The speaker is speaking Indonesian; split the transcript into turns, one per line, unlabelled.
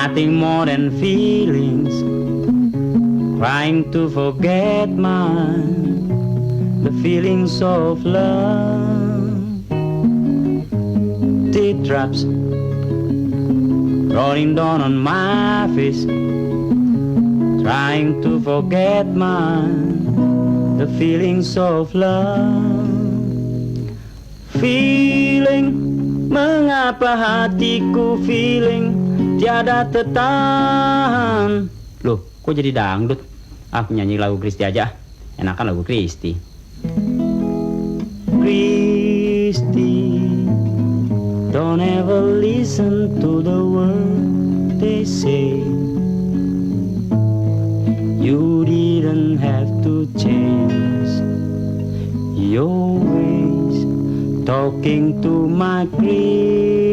nothing more than feelings, trying to forget mine, the feelings of love. Teardrops rolling down on my face, trying to forget mine, the feelings of love. Feeling, mengapa hatiku feeling tiada tertahan. Loh, kok jadi dangdut? Aku nyanyi lagu Kristi aja. Enakan lagu Kristi. Kristi, don't ever listen to the word they say. You didn't have to change your ways, talking to my Kristi.